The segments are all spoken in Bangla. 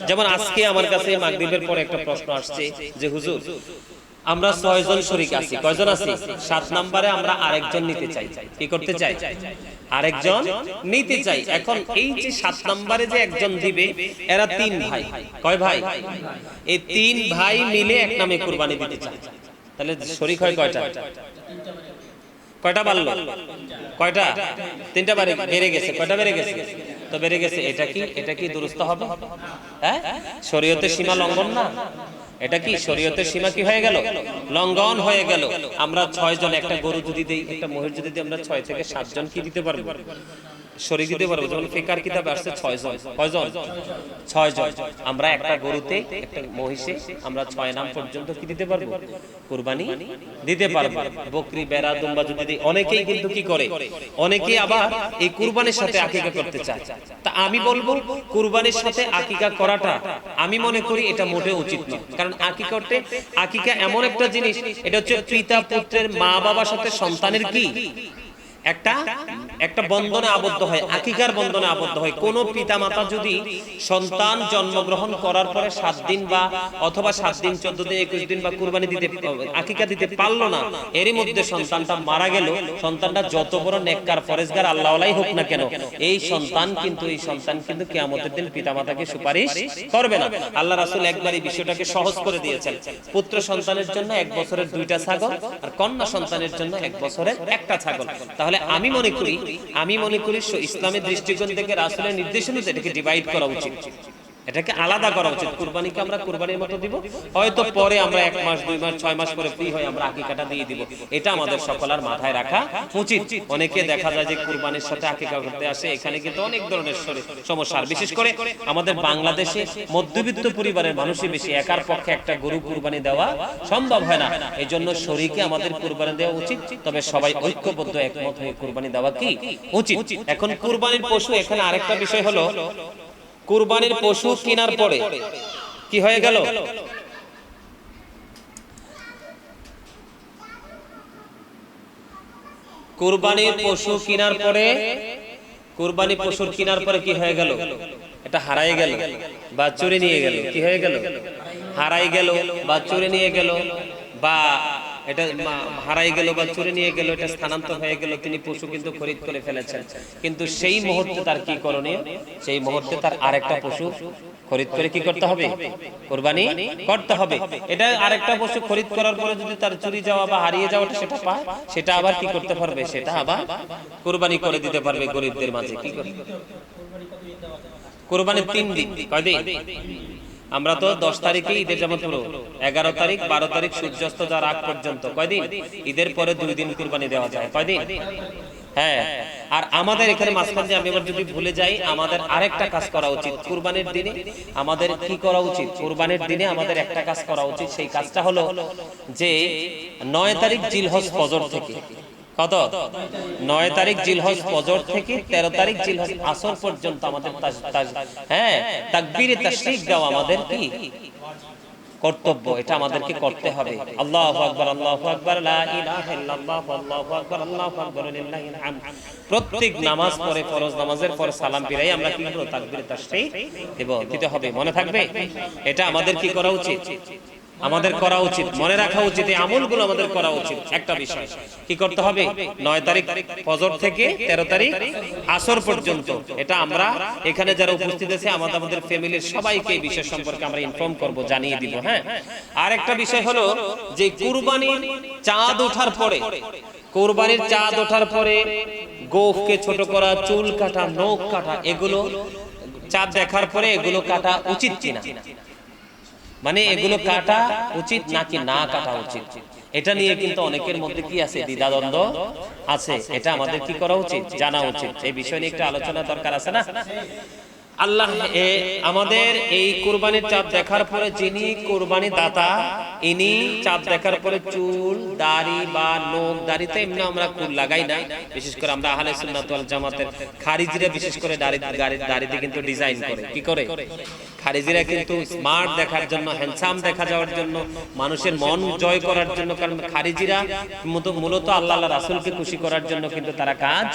যেমন আজকে আমার কাছে মাগরিবের পরে একটা প্রশ্ন আসছে যে হুজুর আমরা 6 জন শরীক আছি, কয়জন আছি? 7 নম্বরে আমরা আরেকজন নিতে চাই। কি করতে চাই? আরেকজন নিতে চাই। এখন এই যে 7 নম্বরে যে একজন দিবে, এরা 3 ভাই। কয় ভাই? এই 3 ভাই মিলে এক নামে কুরবানি দিতে চায়। তাহলে শরীক হয় কয়টা? কয়টা বাড়লো? কয়টা? 3টা বেড়ে গেছে। কয়টা বেড়ে গেছে? তো বেড়ে গেছে। এটা কি দুরুস্ত হবে? হ্যাঁ, শরীয়তের সীমা লঙ্ঘন না? এটা কি শরীয়তের সীমা কি হয়ে গেল? লঙ্ঘন হয়ে গেল। আমরা 6 জন একটা গরু যদি দেই, একটা মহিষ যদি দিই, আমরা 6 থেকে 7 জন কি দিতে পারবো? শরীক দিতে পারবো। যেমন ফিকার কিতাবে আসছে 6 জন। কয়জন? 6 জন। আমরা একটা গরুতে, একটা মহিষে আমরা 6 নাম পর্যন্ত কি দিতে পারবো? কুরবানি দিতে পারবো। বকরি, বেড়া, দুম্বা যদি দিই, অনেকেই কিন্তু কি করে, অনেকেই আবার এই কুরবানির সাথে আকিকা করতে চায়। তা আমি বলবো কুরবানির সাথে আকিকা করাটা আমি মনে করি এটা মোটেও উচিত নয়। কারণ আকিকা এমন একটা জিনিস, এটা হচ্ছে পিতা পুত্রের, মা বাবার সাথে সন্তানের কি একটা বন্ধনে আবদ্ধ হয়, আকিকার বন্ধনে আবদ্ধ হয়। কোন পিতা মাতা যদি সন্তান জন্মগ্রহণ করার পরে 7 দিন বা অথবা 7 দিন, 14 দিন, 21 দিন বা কুরবানি দিতে, আকিকা দিতে পারলো না, এরই মধ্যে সন্তানটা মারা গেল, সন্তানটা যত বড় নেককার ফরেজগার আল্লাহওয়ালাই হোক না কেন, এই সন্তান কিন্তু কিয়ামতের দিন পিতা মাতাকে সুপারিশ করবে না। আল্লাহ রাসূল একবার এই বিষয়টাকে সহজ করে দিয়েছেন। পুত্র সন্তানের জন্য 1 বছরের 2টা ছাগল, আর কন্যা সন্তানের জন্য 1 বছরের 1টা ছাগল। তাহলে আমি মনে করি ইসলামের দৃষ্টিকোণ থেকে রাসূলের নির্দেশ অনুযায়ী এটাকে ডিভাইড করা উচিত, এটাকে আলাদা করা উচিত। কুরবানিকে আমরা কুরবানির মতো দিব, হয়তো পরে আমরা 1 মাস 2 মাস 6 মাস পরে ফ্রি হয়ে আমরা আকিকাটা দিয়ে দিব। এটা আমাদের সকলের মাথায় রাখা উচিত। অনেকে দেখা যায় যে কুরবানির সাথে আকিকা করতে আসে, এখানে কিন্তু অনেক ধরনের সমস্যা। বিশেষ করে আমাদের বাংলাদেশে মধ্যবিত্ত পরিবারের মানুষই বেশি, একার পক্ষে একটা গরু কুরবানি দেওয়া সম্ভব হয় না। এই জন্য শরীকে আমাদের কুরবানি দেওয়া উচিত, তবে সবাই ঐক্যবদ্ধ একমত হয়ে কুরবানি দেওয়া কি উচিত। এখন কুরবানির পশু, এখানে আরেকটা বিষয় হলো, কুরবানির পশু কেনার পরে কি হয়ে গেল? কুরবানির পশু কেনার পরে, কুরবানি পশুর কেনার পরে কি হয়ে গেল? এটা হারায় গেল বা চুরি নিয়ে গেল। কি হয়ে গেল? হারাই গেল বা চুরি নিয়ে গেল, বা এটা হারাই গেল বা চুরি নিয়ে গেল, এটা স্থানান্তর হয়ে গেল। তিনি পশু কিন্তু খরিদ করে ফেলেছেন, কিন্তু সেই মুহূর্তে তার কি করণীয়? সেই মুহূর্তে তার আরেকটা পশু খরিদ করে কি করতে হবে? কুরবানি করতে হবে। এটা আরেকটা পশু খরিদ করার পরে যদি তার চুরি যাওয়া বা হারিয়ে যাওয়াটা সেটা পায়, সেটা আবার কি করতে পারবে? সেটা আবার কুরবানি করে দিতে পারবে গরিবদের মাঝে। কি করে? কুরবানির 3 দিন। কয়দিন? আমরা তো 10 তারিখে ঈদের জামাত পড়ব, 11 তারিখ 12 তারিখ সূর্যাস্ত যাওয়ার আগ পর্যন্ত কয়দিন? ঈদের পরে 2 দিন কুরবানি দেওয়া যায়। কয়দিন? হ্যাঁ। আর আমাদের এখানে মাঝখানে আমি এবার যদি ভুলে যাই, আমাদের আরেকটা কাজ করা উচিত। কুরবানির দিনে আমাদের কি করা উচিত? কুরবানির দিনে আমাদের একটা কাজ করা উচিত। সেই কাজটা হলো যে 9 তারিখ জিলহজ ফজর থেকে, কত? 9 তারিখ জিলহজ ফজর থেকে 13 তারিখ জিলহজ আসর পর্যন্ত আমাদের তাকবীরে তাশরিক দেওয়া আমাদের কি কর্তব্য, এটা আমাদেরকে করতে হবে। আল্লাহু আকবার, আল্লাহু আকবার, লা ইলাহা ইল্লাল্লাহ, আল্লাহু আকবার, আল্লাহু আকবার, লিল্লাহিল হামদ। প্রত্যেক নামাজ পড়ে, ফরজ নামাজের পরে সালাম ফিরাই আমরা কি করব? তাকবীরে তাশরিক দিতে হবে। মনে থাকবে? এটা আমাদের কি করা উচিত? আমাদের করা উচিত, মনে রাখা উচিত, এই আমলগুলো আমাদের করা উচিত। একটা বিষয় কি করতে হবে? 9 তারিখ ফজর থেকে 13 তারিখ আসর পর্যন্ত, এটা আমরা এখানে যারা উপস্থিত আছে আমাদের ফ্যামিলির সবাইকে এই বিষয় সম্পর্কে আমরা ইনফর্ম করব, জানিয়ে দিব। হ্যাঁ, আর একটা বিষয় হলো যে কুরবানির চাঁদ ওঠার পরে, কুরবানির চাঁদ ওঠার পরে গোফকে ছোট করা, চুল কাটা, নখ কাটা, এগুলো চাঁদ দেখার পরে এগুলো কাটা উচিত কিনা, মানে এগুলো কাটা উচিত নাকি না কাটা উচিত, এটা নিয়ে কিন্তু অনেকের মধ্যে কি আছে? দ্বিধাদ্বন্দ্ব আছে। এটা আমাদের কি করা উচিত? জানা উচিত। এই বিষয় নিয়ে একটা আলোচনা দরকার আছে না? আল্লাহ আমাদের এই কুরবানির চাঁদ দেখার পরে, যিনি কুরবানি দাতা, ইনি চাঁদ দেখার পরে চুল, দাড়ি বা নখ, দাড়িতে এমনি আমরা কুল লাগাই না। বিশেষ করে আমরা আহলে সুন্নাত ওয়াল জামাতের খারিজিরা বিশেষ করে দাড়িতে কিন্তু ডিজাইন করে। কি করে? খারিজিরা কিন্তু স্মার্ট দেখার জন্য, হ্যান্ডসাম দেখা যাওয়ার জন্য, মানুষের মন জয় করার জন্য। কারণ খারিজিরা মূলত আল্লাহ রাসূলকে খুশি করার জন্য কিন্তু তারা কাজ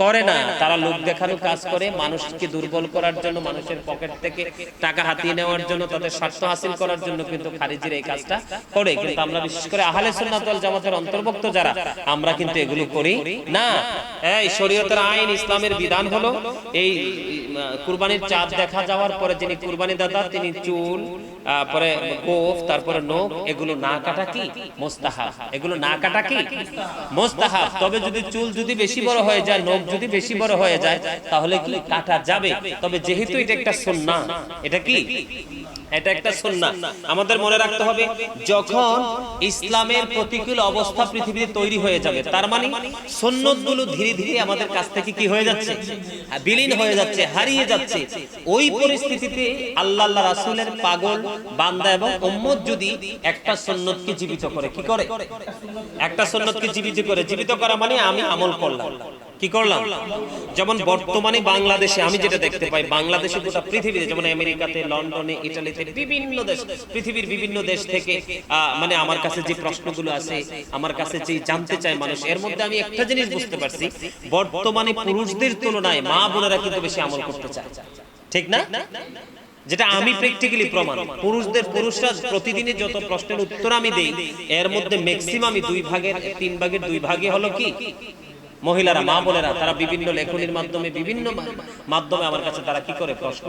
করে না, তারা লোক দেখানো কাজ করে, মানুষকে দুর্বল করার করার জন্য, মানুষের পকেট থেকে টাকা হাতিয়ে নেওয়ার জন্য, তাদের স্বার্থ হাসিল করার জন্য কিন্তু খারিজিরা এই কাজটা করে। কিন্তু আমরা বিশেষ করে আহলে সুন্নাত ওয়াল জামাতের অন্তর্ভুক্ত যারা, আমরা কিন্তু এগুলো করি না। এই শরীয়তের আইন, ইসলামের বিধান হলো এই কুরবানির চাঁদ দেখা যাওয়ার পরে যিনি কুরবানি দাতা তিনি চুল, পরে গোফ, তারপরে নখ, এগুলো না কাটা কি মুস্তাহাব, এগুলো না কাটা কি মুস্তাহাব। তবে যদি চুল যদি বেশি বড় হয়ে যায়, নখ যদি বেশি বড় হয়ে যায়, তাহলে কি কাটা যাবে। তবে যেহেতু এটা একটা সুন্নাহ, এটা কি, এটা একটা সুন্নাহ, আমাদের মনে রাখতে হবে যখন ইসলামের প্রতিকূল অবস্থা পৃথিবীতে তৈরি হয়ে যাবে, তার মানে সুন্নতগুলো ধীরে ধীরে আমাদের কাছ থেকে কি হয়ে যাচ্ছে, বিলীন হয়ে যাচ্ছে, হারিয়ে যাচ্ছে। ওই পরিস্থিতিতে আল্লাহ রাসূলের পাগল বান্দা এবং উম্মত যদি একটা সুন্নতকে জীবিত করে, কি করে, একটা সুন্নতকে জীবিত করে, জীবিত করা মানে আমি আমল করলাম, কি করলাম। যেমন বর্তমানে বাংলাদেশে আমি যেটা দেখতে পাই, বাংলাদেশে গোটা পৃথিবীতে, যেমন আমেরিকাতে, লন্ডনে, ইটালিতে, বিভিন্ন দেশ, পৃথিবীর বিভিন্ন দেশ থেকে মানে আমার কাছে যে প্রশ্নগুলো আছে, আমার কাছে যে জানতে চায় মানুষ, এর মধ্যে আমি একটা জিনিস বুঝতে পারছি, বর্তমানে পুরুষদের তুলনায় মা বোনেরা কিন্তু বেশি আমল করতে চায়, ঠিক না? যেটা আমি প্র্যাকটিক্যালি প্রমাণ। পুরুষরা প্রতিদিনই যত প্রশ্নের উত্তর আমি দেই, এর মধ্যে ম্যাক্সিমামই 2 ভাগের 3 ভাগের 2 ভাগই হলো কি মহিলারা, মা বোনেরা। তারা বিভিন্ন লেখনির মাধ্যমে, বিভিন্ন মাধ্যমে আমার কাছে তারা কি করে, প্রশ্ন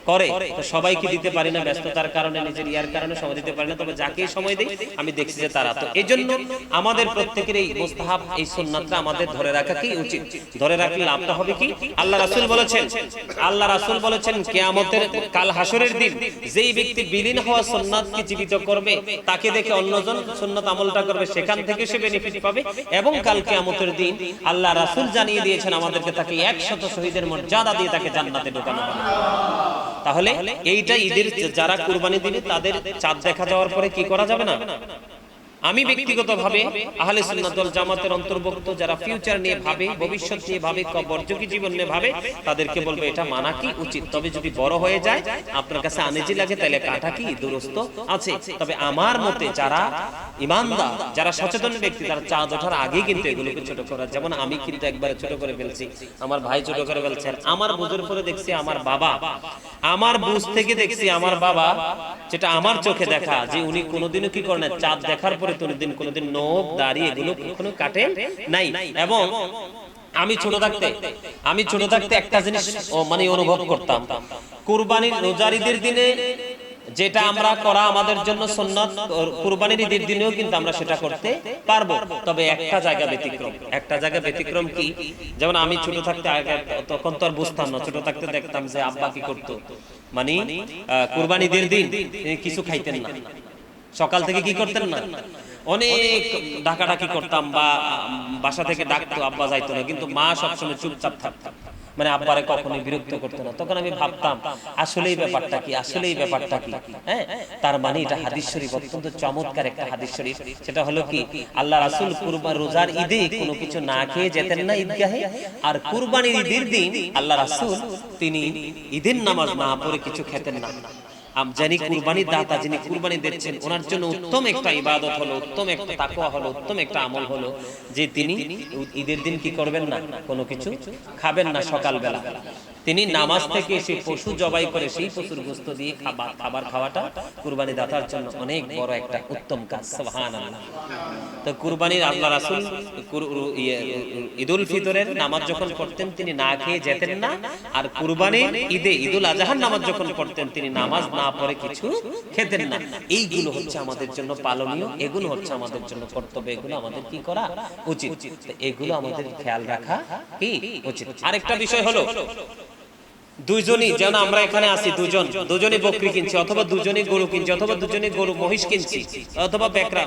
করে। তো সবাইকে দিতে পারি না, ব্যস্ততার কারণে, নিজের ইয়ার কারণে সময় দিতে পারি না, তবে যাকে সময় দেই আমি দেখছি যে তারা। তো এজন্য আমাদের প্রত্যেকের এই মুস্তাহাব, এই সুন্নাতটা আমাদের ধরে রাখা কি উচিত। ধরে রাখলে লাভটা হবে কি, আল্লাহ রাসূল বলেছেন, আল্লাহ রাসূল বলেছেন কিয়ামতের কাল হাসরের দিন যেই ব্যক্তি বিলীন হওয়া সুন্নাতকে জীবিত করবে, তাকে দেখে অন্যজন সুন্নাত আমলটা করবে, সেখান থেকে সে বেনিফিট পাবে। এবং কাল কিয়ামতের দিন আল্লাহ রাসূল জানিয়ে দিয়েছেন আমাদেরকে, তাকে 100 শহীদের মর্যাদা দিয়ে তাকে জান্নাতে ঢোকানো হবে। তাহলে এইটা ঈদের যারা কুরবানি দিবে তাদের চাঁদ দেখা যাওয়ার পরে কি করা যাবে না। আমি ব্যক্তিগতভাবে আহলে সুন্নাত ওয়াল জামাতের অন্তর্ভুক্ত যারা ফিউচার নিয়ে ভাবে, ভবিষ্যৎ নিয়ে ভাবে, বর্জকি জীবন নিয়ে ভাবে, তাদেরকে বলবো এটা মানা কি উচিত। তবে যদি বড় হয়ে যায়, আপনার কাছে আনেজি লাগে, তাহলে কাটা কি দুরস্ত আছে। তবে আমার মতে যারা ইমানদার, যারা সচেতন ব্যক্তি, তারা চাঁদ ওঠার আগে কিন্তু এগুলোকে ছোট করা। যেমন আমি কিন্তু একবারে ছোট করে ফেলছি, আমার ভাই ছোট করে ফেলছেন, আমার বুঝের পরে দেখছি আমার বাবা, আমার বুঝ থেকে দেখছি আমার বাবা, যেটা আমার চোখে দেখা, যে উনি কোনোদিনও কি করেন, চাঁদ দেখার পরে কোনোদিন নখ, দাড়ি এগুলো কখনো কাটেন নাই। এবং আমি ছোট থাকতে একটা জিনিস মানে অনুভব করতাম, কুরবানির রোজার ঈদের দিনে যেটা আমরা করা আমাদের জন্য সুন্নাত, কুরবানির ঈদের দিনেও কিন্তু আমরা সেটা করতে পারবো। তবে একটা জায়গা ব্যতিক্রম কি, যেমন আমি ছোট থাকতে, তখন তো আর বুঝতাম না, ছোট থাকতে দেখতাম যে আব্বা কি করতো, মানে কুরবানির ঈদের দিন কিছু খাইতেন না, সকাল থেকে কি করতেন না, অনেক ডাকাডাকি করতাম, বা বাসা থেকে ডাকতো, আব্বা যাইতো না, কিন্তু মা সবসময় চুপচাপ থাকতাম, মানে আব্বারে কখনোই বিরক্ত করতো না। তখন আমি ভাবতাম আসলেই ব্যাপারটা কি, হ্যাঁ। তার মানে এটা হাদিস শরীফ, অত্যন্ত চমৎকার একটা হাদিস শরীফ। সেটা হলো কি, আল্লাহ রাসূল কুরবান রোজার ঈদে কোনো কিছু না খেয়ে যেতেন না ঈদগাহে, আর কুরবানির ঈদের দিন আল্লাহ রাসূল তিনি ঈদের নামাজ না পড়ে কিছু খেতেন না। যিনি কুরবানির দাতা, যিনি কুরবানি দিচ্ছেন, ওনার জন্য উত্তম একটা ইবাদত হলো, উত্তম একটা তাকওয়া হলো, উত্তম একটা আমল হলো যে তিনি ঈদের দিন কি করবেন না, কোনো কিছু খাবেন না। সকালবেলা তিনি নামাজ থেকে সেই পশু জবাই করে সেই পশুর গোশত দিয়ে খাবার খাওয়াটা কুরবানি দাতার জন্য অনেক বড় একটা উত্তম কাজ। সুবহানাল্লাহ। তো কুরবানির আল্লাহ রাসূল ঈদুল ফিতরের নামাজ যখন পড়তেন তিনি না খেয়ে যেতেন না, আর কুরবানির ঈদে ঈদুল আজহার নামাজ যখন পড়তেন তিনি নামাজ না পড়ে কিছু খেতেন না। এইগুলো হচ্ছে আমাদের জন্য পালনীয়, এগুলো হচ্ছে আমাদের জন্য কর্তব্য, এগুলো আমাদের কি করা উচিত, এগুলো আমাদের খেয়াল রাখা কি উচিত। আরেকটা বিষয় হলো, দুইজনই, যেন আমরা এখানে আছি, দুজনই বকরি কিনছি, অথবা দুজনই গরু কিনছি, অথবা দুজনই গরু মহিষ কিনছি, অথবা বেকরা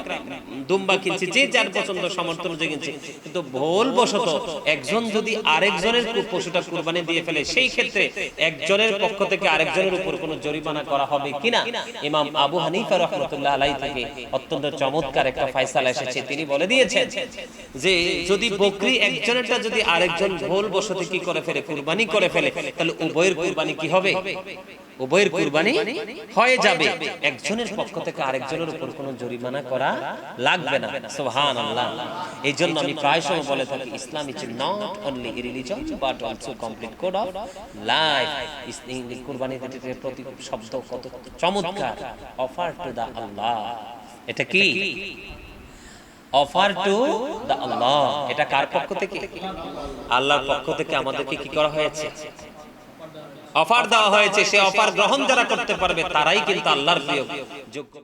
দুম্বা কিনছি, যে যার পছন্দ সামর্থ্য অনুযায়ী কিনছি, কিন্তু ভুলবশত একজন যদি আরেকজনের পশুটা কুরবানি দিয়ে ফেলে, সেই ক্ষেত্রে একজনের পক্ষ থেকে আরেকজনের উপর কোনো জরিমানা করা হবে কিনা, ইমাম আবু হানিফা রাহমাতুল্লাহ আলাইহি থেকে অত্যন্ত চমৎকার একটা ফয়সালা এসেছে। তিনি বলে দিয়েছেন যে যদি বকরি একজনেরটা যদি আরেকজন ভুলবশত কি করে ফেলে, কুরবানি করে ফেলে, তাহলে উভয়ের কুরবানি কি হবে? উভয়ের কুরবানি হয়ে যাবে। একজনের পক্ষ থেকে আরেকজনের উপর কোনো জরিমানা করা লাগবে না। সুবহানাল্লাহ। এই জন্য আমি প্রায় সময় বলে থাকি, Islam is not only a religion but also complete code of life. কুরবানির প্রতি শব্দ কত চমৎকার। Offer to the Allah. এটা কি? Offer to the Allah. এটা কার পক্ষ থেকে? আল্লাহর পক্ষ থেকে আমাদেরকে কি করা হয়েছে? অফার দেওয়া হয়েছে। সে অফার গ্রহণ যারা করতে পারবে তারাই কিন্তু আল্লাহর প্রিয় যোগ্য।